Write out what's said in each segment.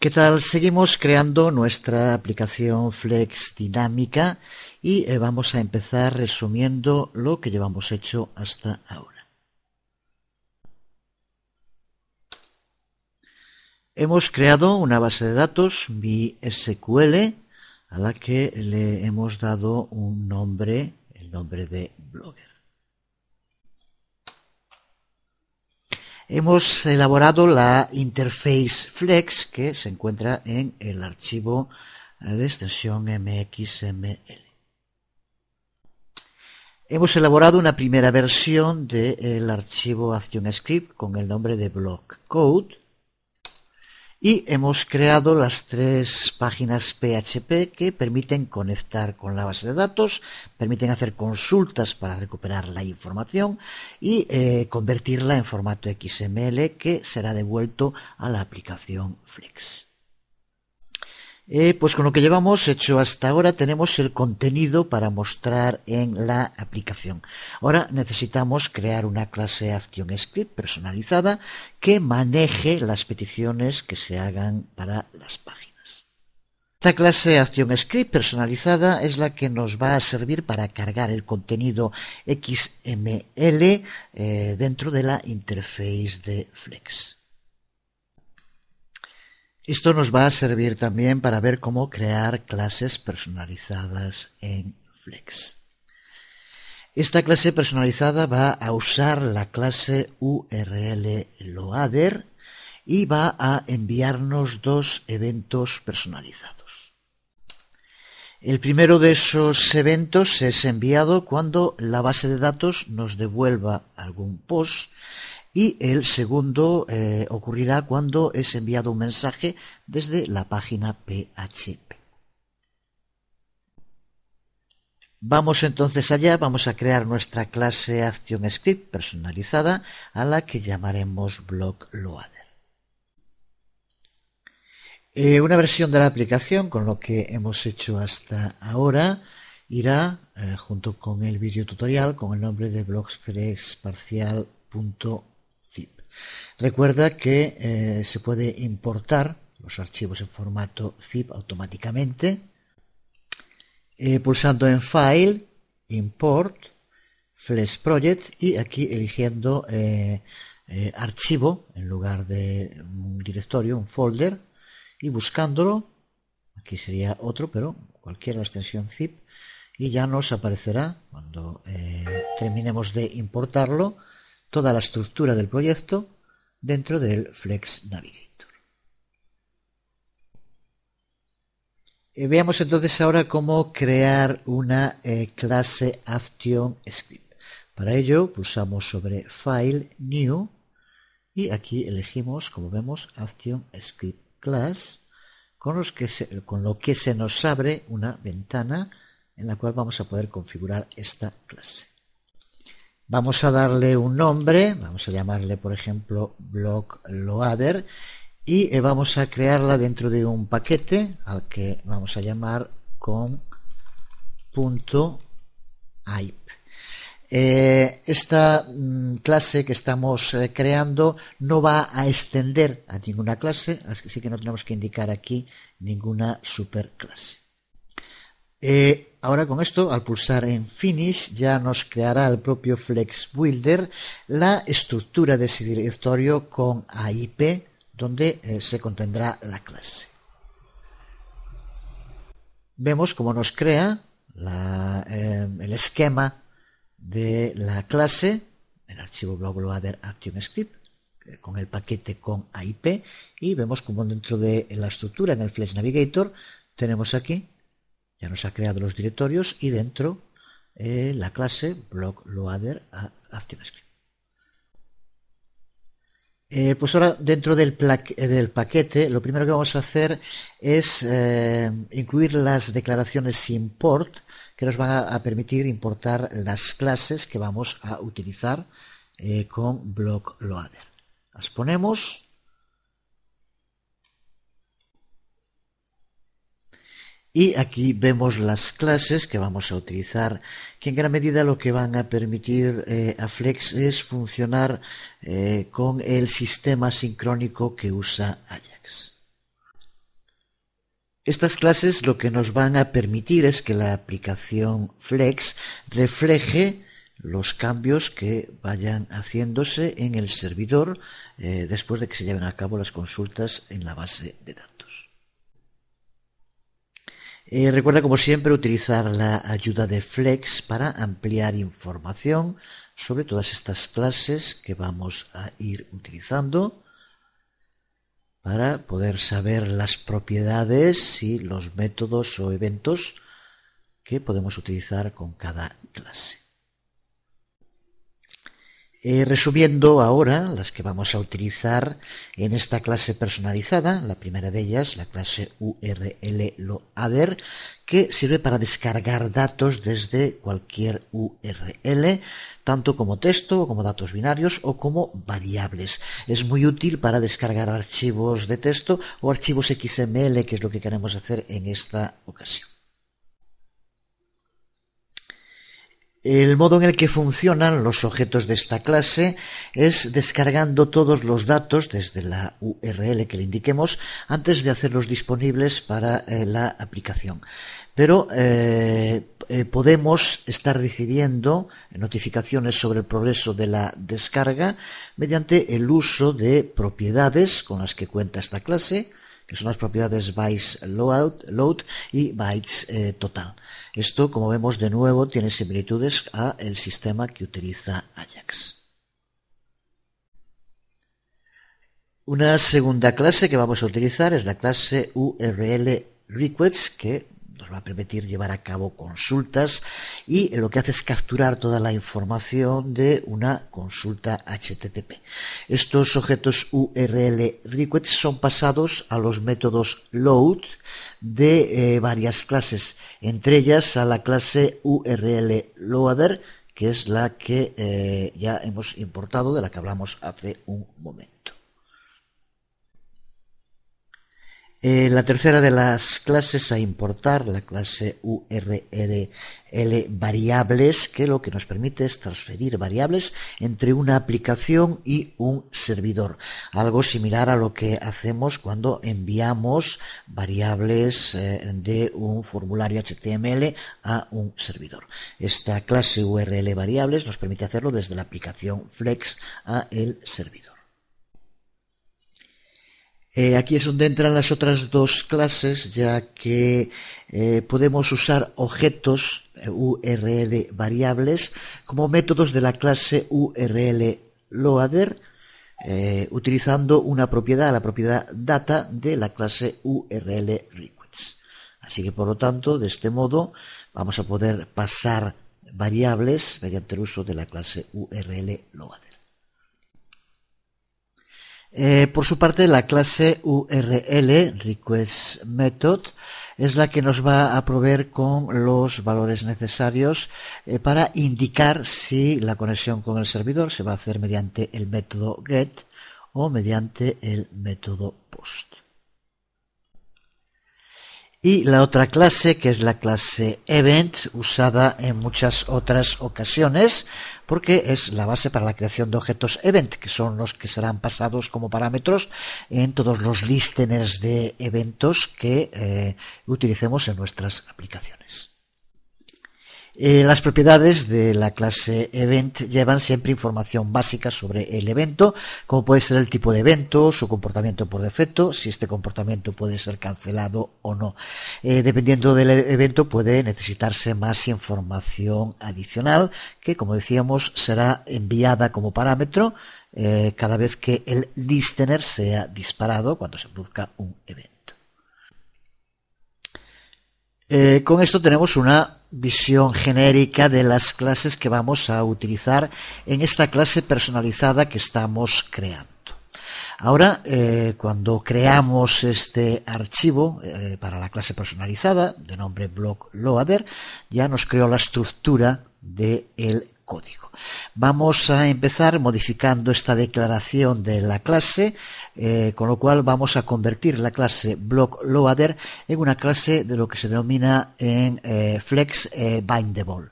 ¿Qué tal? Seguimos creando nuestra aplicación Flex dinámica y vamos a empezar resumiendo lo que llevamos hecho hasta ahora. Hemos creado una base de datos MySQL a la que le hemos dado un nombre, el nombre de Blogger. Hemos elaborado la interface Flex que se encuentra en el archivo de extensión MXML. Hemos elaborado una primera versión del archivo ActionScript con el nombre de BlockCode y hemos creado las 3 páginas PHP que permiten conectar con la base de datos, permiten hacer consultas para recuperar la información y convertirla en formato XML que será devuelto a la aplicación Flex. Pues con lo que llevamos hecho hasta ahora tenemos el contenido para mostrar en la aplicación. Ahora necesitamos crear una clase ActionScript personalizada que maneje las peticiones que se hagan para las páginas. Esta clase ActionScript personalizada es la que nos va a servir para cargar el contenido XML dentro de la interface de Flex. Esto nos va a servir también para ver cómo crear clases personalizadas en Flex. Esta clase personalizada va a usar la clase URLLoader y va a enviarnos 2 eventos personalizados. El primero de esos eventos es enviado cuando la base de datos nos devuelva algún post. Y el segundo ocurrirá cuando es enviado un mensaje desde la página PHP. Vamos entonces allá, vamos a crear nuestra clase ActionScript personalizada a la que llamaremos BlockLoader. Una versión de la aplicación con lo que hemos hecho hasta ahora irá junto con el vídeo tutorial con el nombre de blockflexparcial.zip. Recuerda que se puede importar los archivos en formato zip automáticamente pulsando en File, Import, Flex Project y aquí eligiendo archivo en lugar de un directorio, un folder y buscándolo, aquí sería otro pero cualquier extensión zip y ya nos aparecerá cuando terminemos de importarlo toda la estructura del proyecto dentro del Flex Navigator. Veamos entonces ahora cómo crear una clase ActionScript. Para ello pulsamos sobre File, New y aquí elegimos, como vemos, ActionScript Class, con lo que se nos abre una ventana en la cual vamos a poder configurar esta clase. Vamos a darle un nombre, vamos a llamarle por ejemplo BlockLoader y vamos a crearla dentro de un paquete al que vamos a llamar com.aip. Esta clase que estamos creando no va a extender a ninguna clase, así que no tenemos que indicar aquí ninguna superclase. Ahora con esto, al pulsar en Finish, ya nos creará el propio Flex Builder la estructura de ese directorio con AIP, donde se contendrá la clase. Vemos cómo nos crea el esquema de la clase, el archivo BlockLoader ActionScript, con el paquete con AIP, y vemos cómo dentro de la estructura en el Flex Navigator tenemos aquí, ya nos ha creado los directorios y dentro la clase BlockLoader ActionScript. Pues ahora dentro del paquete lo primero que vamos a hacer es incluir las declaraciones import que nos van a permitir importar las clases que vamos a utilizar con BlockLoader. Las ponemos. Y aquí vemos las clases que vamos a utilizar, que en gran medida lo que van a permitir a Flex es funcionar con el sistema sincrónico que usa Ajax. Estas clases lo que nos van a permitir es que la aplicación Flex refleje los cambios que vayan haciéndose en el servidor después de que se lleven a cabo las consultas en la base de datos. Recuerda, como siempre, utilizar la ayuda de Flex para ampliar información sobre todas estas clases que vamos a ir utilizando, para poder saber las propiedades y los métodos o eventos que podemos utilizar con cada clase. Resumiendo ahora las que vamos a utilizar en esta clase personalizada, la primera de ellas, la clase URLLoader, que sirve para descargar datos desde cualquier URL, tanto como texto, como datos binarios o como variables. Es muy útil para descargar archivos de texto o archivos XML, que es lo que queremos hacer en esta ocasión. El modo en el que funcionan los objetos de esta clase es descargando todos los datos desde la URL que le indiquemos antes de hacerlos disponibles para la aplicación. Pero podemos estar recibiendo notificaciones sobre el progreso de la descarga mediante el uso de propiedades con las que cuenta esta clase, que son las propiedades bytesLoad y bytesTotal. Esto, como vemos, de nuevo tiene similitudes a el sistema que utiliza Ajax. Una segunda clase que vamos a utilizar es la clase URLRequests, que nos va a permitir llevar a cabo consultas y lo que hace es capturar toda la información de una consulta HTTP. Estos objetos URLRequests son pasados a los métodos load de varias clases, entre ellas a la clase URLLoader, que es la que ya hemos importado, de la que hablamos hace un momento. La tercera de las clases a importar, la clase URLVariables, que lo que nos permite es transferir variables entre una aplicación y un servidor. Algo similar a lo que hacemos cuando enviamos variables de un formulario HTML a un servidor. Esta clase URLVariables nos permite hacerlo desde la aplicación Flex a el servidor. Aquí es donde entran las otras dos clases, ya que podemos usar objetos URL variables como métodos de la clase URLLoader, utilizando una propiedad, la propiedad data de la clase URLRequests. Así que, por lo tanto, de este modo vamos a poder pasar variables mediante el uso de la clase URLLoader. Por su parte, la clase URLRequestMethod es la que nos va a proveer con los valores necesarios para indicar si la conexión con el servidor se va a hacer mediante el método GET o mediante el método POST. Y la otra clase, que es la clase Event, usada en muchas otras ocasiones, porque es la base para la creación de objetos Event, que son los que serán pasados como parámetros en todos los listeners de eventos que utilicemos en nuestras aplicaciones. Las propiedades de la clase Event llevan siempre información básica sobre el evento, como puede ser el tipo de evento, su comportamiento por defecto, si este comportamiento puede ser cancelado o no. Dependiendo del evento puede necesitarse más información adicional que, como decíamos, será enviada como parámetro cada vez que el listener sea disparado cuando se produzca un evento. Con esto tenemos una visión genérica de las clases que vamos a utilizar en esta clase personalizada que estamos creando. Ahora, cuando creamos este archivo para la clase personalizada, de nombre blockLoader, ya nos creó la estructura del código. Vamos a empezar modificando esta declaración de la clase, con lo cual vamos a convertir la clase blockLoader en una clase de lo que se denomina en Flex Bindable.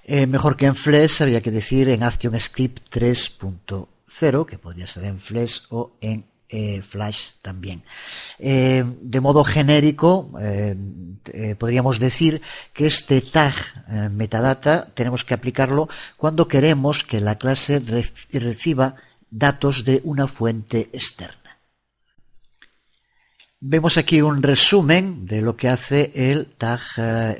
Mejor que en Flex habría que decir en ActionScript 3.0, que podría ser en Flex o en Flash también. De modo genérico, podríamos decir que este tag metadata tenemos que aplicarlo cuando queremos que la clase reciba datos de una fuente externa. Vemos aquí un resumen de lo que hace el tag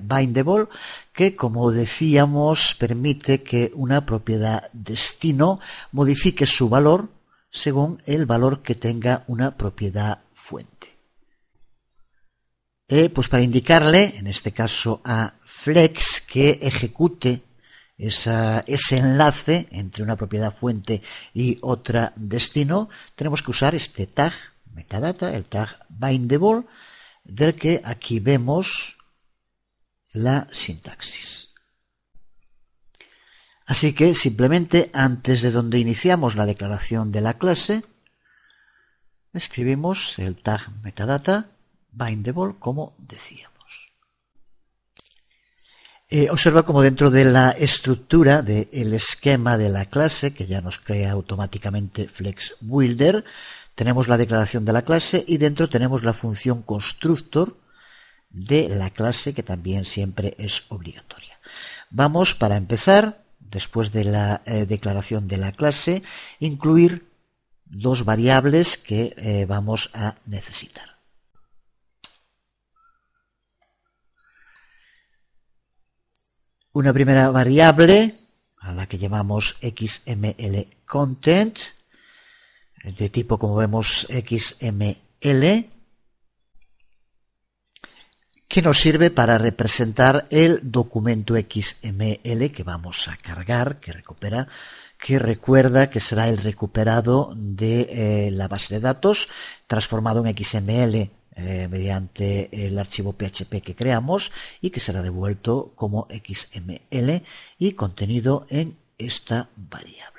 bindable, que, como decíamos, permite que una propiedad destino modifique su valor según el valor que tenga una propiedad fuente. Pues para indicarle, en este caso a Flex, que ejecute ese enlace entre una propiedad fuente y otra destino, tenemos que usar este tag metadata, el tag bindable, del que aquí vemos la sintaxis. Así que simplemente antes de donde iniciamos la declaración de la clase, escribimos el tag metadata bindable como decíamos. Observa como dentro de la estructura del esquema de la clase, que ya nos crea automáticamente Flex Builder, tenemos la declaración de la clase y dentro tenemos la función constructor de la clase, que también siempre es obligatoria. Vamos, para empezar, después de la declaración de la clase, incluir dos variables que vamos a necesitar. Una primera variable, a la que llamamos XMLContent, de tipo, como vemos, XML, que nos sirve para representar el documento XML que vamos a cargar, que recuerda que será el recuperado de la base de datos, transformado en XML mediante el archivo PHP que creamos, y que será devuelto como XML y contenido en esta variable.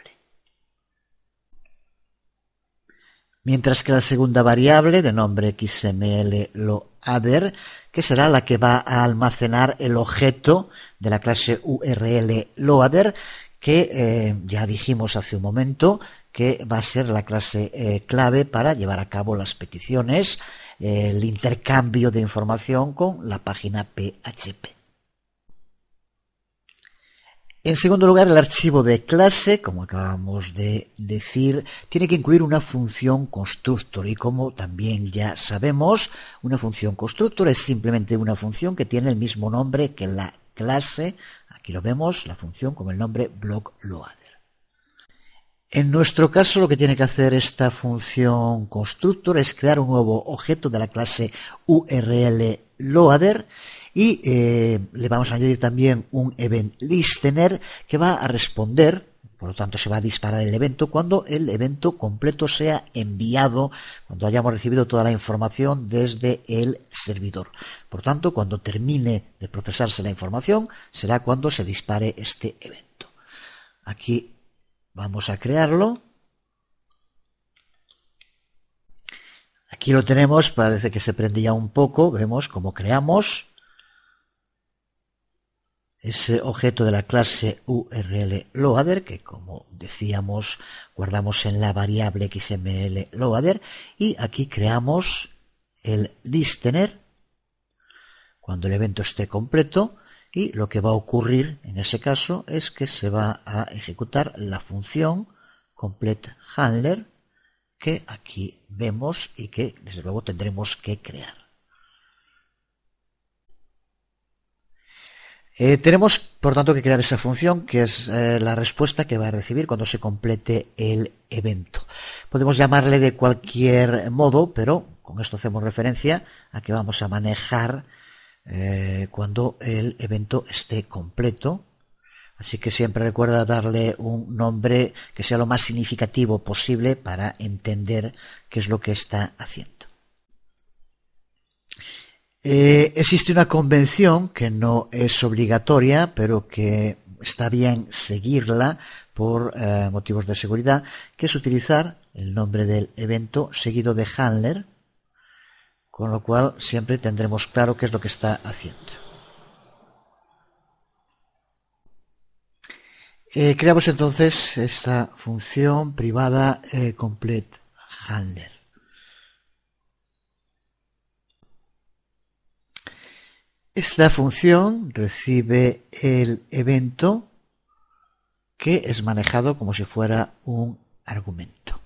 Mientras que la segunda variable, de nombre XMLLoader, que será la que va a almacenar el objeto de la clase URL loader, que ya dijimos hace un momento que va a ser la clase clave para llevar a cabo las peticiones, el intercambio de información con la página PHP. En segundo lugar, el archivo de clase, como acabamos de decir, tiene que incluir una función constructor, y como también ya sabemos, una función constructor es simplemente una función que tiene el mismo nombre que la clase. Aquí lo vemos, la función con el nombre blockLoader. En nuestro caso, lo que tiene que hacer esta función constructor es crear un nuevo objeto de la clase URLLoader, y le vamos a añadir también un event listener que va a responder, por lo tanto se va a disparar el evento cuando el evento completo sea enviado, cuando hayamos recibido toda la información desde el servidor. Por tanto, cuando termine de procesarse la información, será cuando se dispare este evento. Aquí vamos a crearlo. Aquí lo tenemos, parece que se prendía un poco, vemos cómo creamos ese objeto de la clase URLLoader, que, como decíamos, guardamos en la variable XMLLoader, y aquí creamos el listener cuando el evento esté completo, y lo que va a ocurrir en ese caso es que se va a ejecutar la función completeHandler, que aquí vemos y que desde luego tendremos que crear. Tenemos, por tanto, que crear esa función, que es la respuesta que va a recibir cuando se complete el evento. Podemos llamarle de cualquier modo, pero con esto hacemos referencia a que vamos a manejar cuando el evento esté completo. Así que siempre recuerda darle un nombre que sea lo más significativo posible para entender qué es lo que está haciendo. Existe una convención que no es obligatoria, pero que está bien seguirla por motivos de seguridad, que es utilizar el nombre del evento seguido de handler, con lo cual siempre tendremos claro qué es lo que está haciendo. Creamos entonces esta función privada completeHandler. Esta función recibe el evento que es manejado como si fuera un argumento.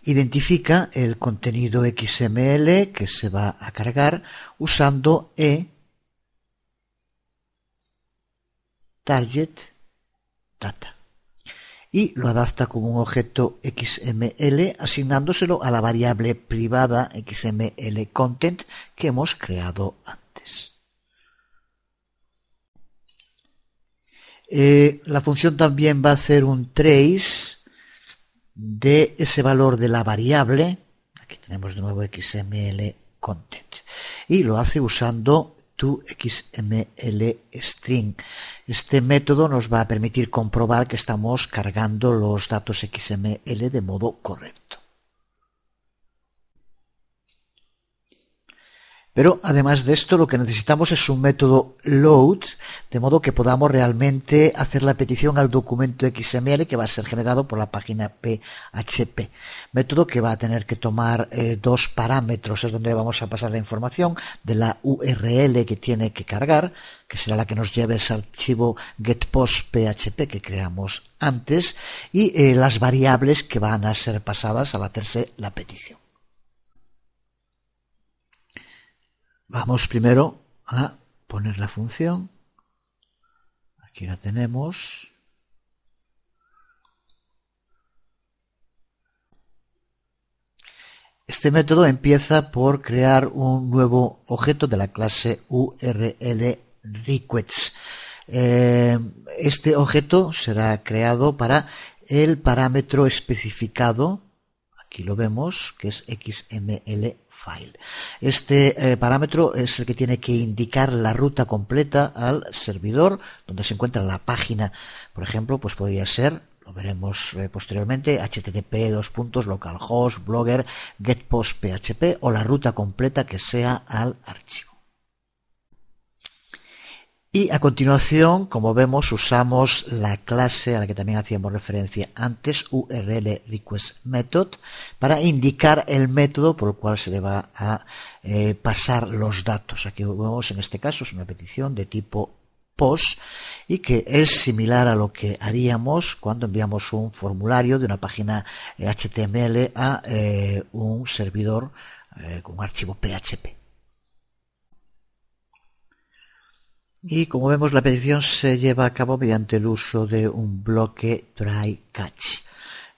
Identifica el contenido XML que se va a cargar usando target data y lo adapta como un objeto XML asignándoselo a la variable privada XML content que hemos creado antes. La función también va a hacer un trace de ese valor de la variable, aquí tenemos de nuevo XML content, y lo hace usando toXMLString. Este método nos va a permitir comprobar que estamos cargando los datos XML de modo correcto. Pero además de esto lo que necesitamos es un método load, de modo que podamos realmente hacer la petición al documento XML que va a ser generado por la página PHP. Método que va a tener que tomar dos parámetros, es donde vamos a pasar la información de la URL que tiene que cargar, que será la que nos lleve ese archivo getPostPHP que creamos antes, y las variables que van a ser pasadas al hacerse la petición. Vamos primero a poner la función. Aquí la tenemos. Este método empieza por crear un nuevo objeto de la clase URLRequests. Este objeto será creado para el parámetro especificado, aquí lo vemos, que es XML file. Este parámetro es el que tiene que indicar la ruta completa al servidor donde se encuentra la página. Por ejemplo, pues podría ser, lo veremos posteriormente, http://localhost, blogger, getPostPHP o la ruta completa que sea al archivo. Y a continuación, como vemos, usamos la clase a la que también hacíamos referencia antes, URLRequestMethod, para indicar el método por el cual se le va a pasar los datos. Aquí vemos, en este caso, es una petición de tipo POST y que es similar a lo que haríamos cuando enviamos un formulario de una página HTML a un servidor con un archivo PHP. Y como vemos, la petición se lleva a cabo mediante el uso de un bloque try catch.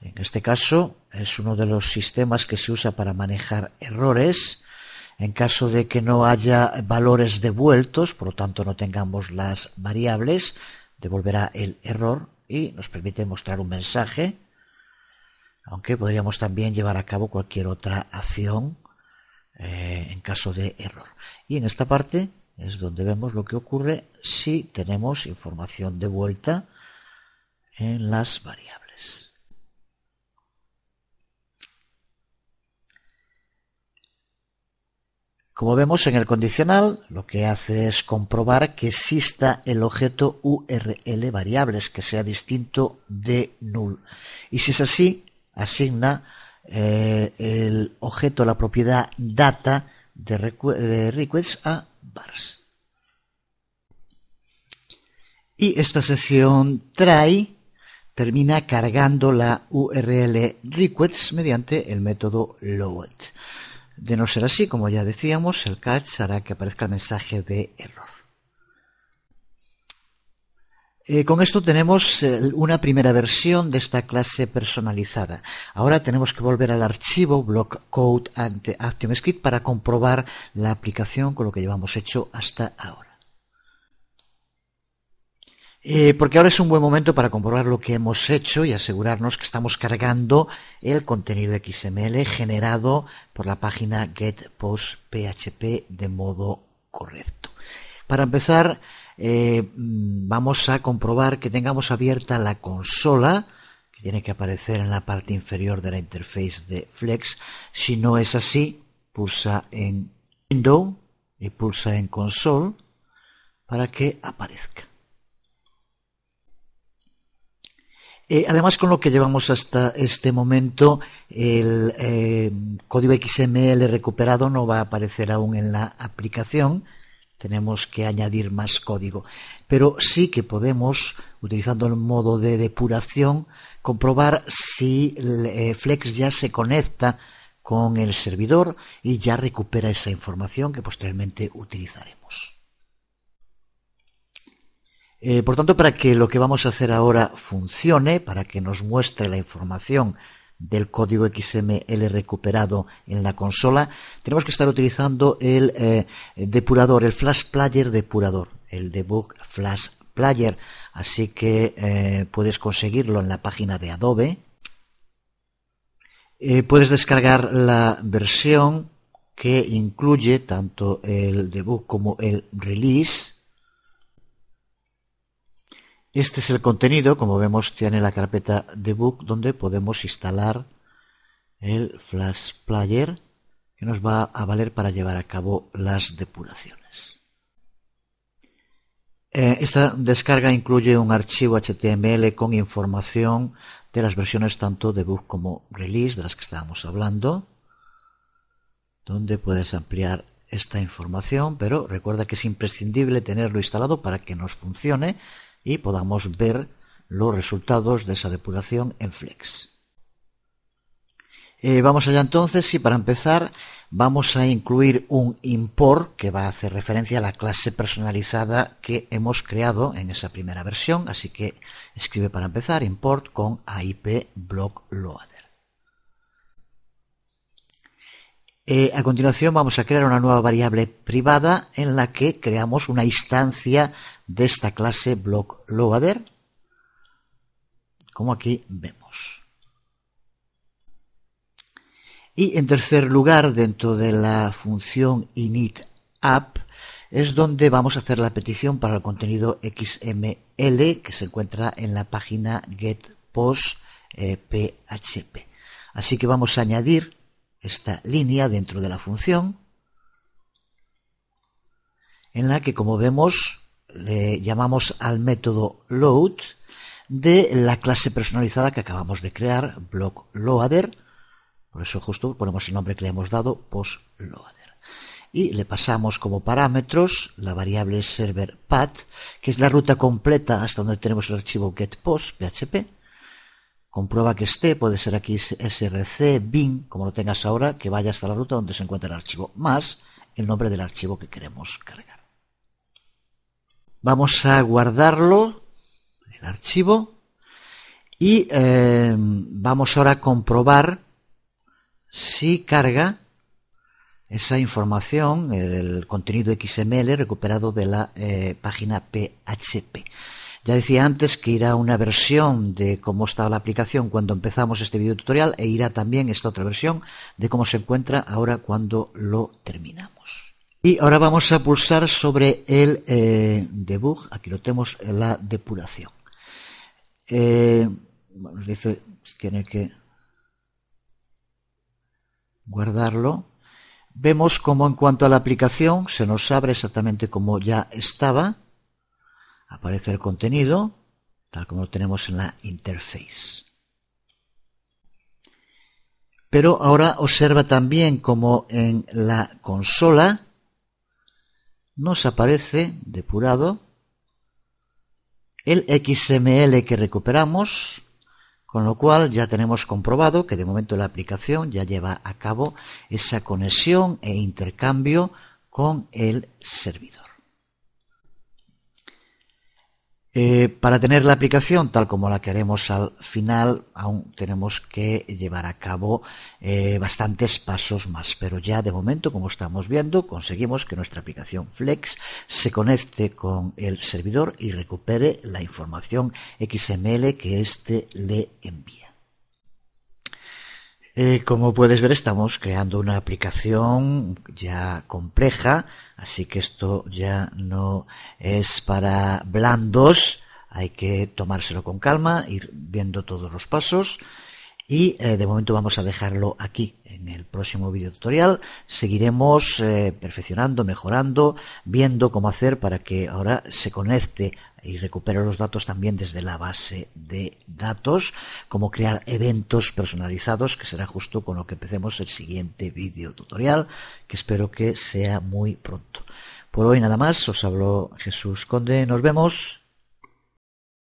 En este caso es uno de los sistemas que se usa para manejar errores. En caso de que no haya valores devueltos, por lo tanto no tengamos las variables, devolverá el error y nos permite mostrar un mensaje, aunque podríamos también llevar a cabo cualquier otra acción en caso de error. Y en esta parte es donde vemos lo que ocurre si tenemos información de vuelta en las variables. Como vemos en el condicional, lo que hace es comprobar que exista el objeto URL variables, que sea distinto de null. Y si es así, asigna el objeto, la propiedad data de requests a vars. Y esta sección try termina cargando la URL requests mediante el método load. De no ser así, como ya decíamos, el catch hará que aparezca el mensaje de error. Con esto tenemos una primera versión de esta clase personalizada. Ahora tenemos que volver al archivo block code ante ActionScript para comprobar la aplicación con lo que llevamos hecho hasta ahora. Porque ahora es un buen momento para comprobar lo que hemos hecho y asegurarnos que estamos cargando el contenido XML generado por la página getPostPHP de modo correcto. Para empezar, vamos a comprobar que tengamos abierta la consola, que tiene que aparecer en la parte inferior de la interface de Flex. Si no es así, pulsa en Window y pulsa en Console para que aparezca. Además, con lo que llevamos hasta este momento, el código XML recuperado no va a aparecer aún en la aplicación. tenemos que añadir más código, pero sí que podemos, utilizando el modo de depuración, comprobar si Flex ya se conecta con el servidor y ya recupera esa información que posteriormente utilizaremos. Por tanto, para que lo que vamos a hacer ahora funcione, para que nos muestre la información del código XML recuperado en la consola, tenemos que estar utilizando el depurador, el Flash Player depurador, el Debug Flash Player. Así que puedes conseguirlo en la página de Adobe. Puedes descargar la versión que incluye tanto el debug como el release. Este es el contenido, como vemos tiene la carpeta debug donde podemos instalar el Flash Player que nos va a valer para llevar a cabo las depuraciones. Esta descarga incluye un archivo HTML con información de las versiones tanto debug como release de las que estábamos hablando, donde puedes ampliar esta información, pero recuerda que es imprescindible tenerlo instalado para que nos funcione y podamos ver los resultados de esa depuración en Flex. Vamos allá entonces, y para empezar vamos a incluir un import que va a hacer referencia a la clase personalizada que hemos creado en esa primera versión, así que escribe para empezar import con AIP block loader. A continuación vamos a crear una nueva variable privada en la que creamos una instancia de esta clase block loader, como aquí vemos. Y en tercer lugar, dentro de la función init_app, es donde vamos a hacer la petición para el contenido XML que se encuentra en la página getPost.php. Así que vamos a añadir esta línea dentro de la función, en la que, como vemos, le llamamos al método load de la clase personalizada que acabamos de crear, block loader. Por eso justo ponemos el nombre que le hemos dado, postloader. Y le pasamos como parámetros la variable server path, que es la ruta completa hasta donde tenemos el archivo getPost.php. Comprueba que esté, puede ser aquí src bin, como lo tengas ahora, que vaya hasta la ruta donde se encuentra el archivo, más el nombre del archivo que queremos cargar. Vamos a guardarlo, el archivo, y vamos ahora a comprobar si carga esa información, el contenido XML recuperado de la página PHP. Ya decía antes que irá una versión de cómo estaba la aplicación cuando empezamos este video tutorial, e irá también esta otra versión de cómo se encuentra ahora cuando lo terminamos. Y ahora vamos a pulsar sobre el debug, aquí lo tenemos, la depuración. Nos dice que tiene que guardarlo. Vemos como en cuanto a la aplicación se nos abre exactamente como ya estaba. Aparece el contenido tal como lo tenemos en la interface. Pero ahora observa también como en la consola nos aparece depurado el XML que recuperamos, con lo cual ya tenemos comprobado que de momento la aplicación ya lleva a cabo esa conexión e intercambio con el servidor. Para tener la aplicación tal como la queremos al final, aún tenemos que llevar a cabo bastantes pasos más, pero ya de momento, como estamos viendo, conseguimos que nuestra aplicación Flex se conecte con el servidor y recupere la información XML que éste le envía. Como puedes ver, estamos creando una aplicación ya compleja, así que esto ya no es para blandos, hay que tomárselo con calma, ir viendo todos los pasos, y de momento vamos a dejarlo aquí. En el próximo video tutorial seguiremos perfeccionando, mejorando, viendo cómo hacer para que ahora se conecte y recupere los datos también desde la base de datos, cómo crear eventos personalizados, que será justo con lo que empecemos el siguiente video tutorial, que espero que sea muy pronto. Por hoy nada más, os habló Jesús Conde, nos vemos.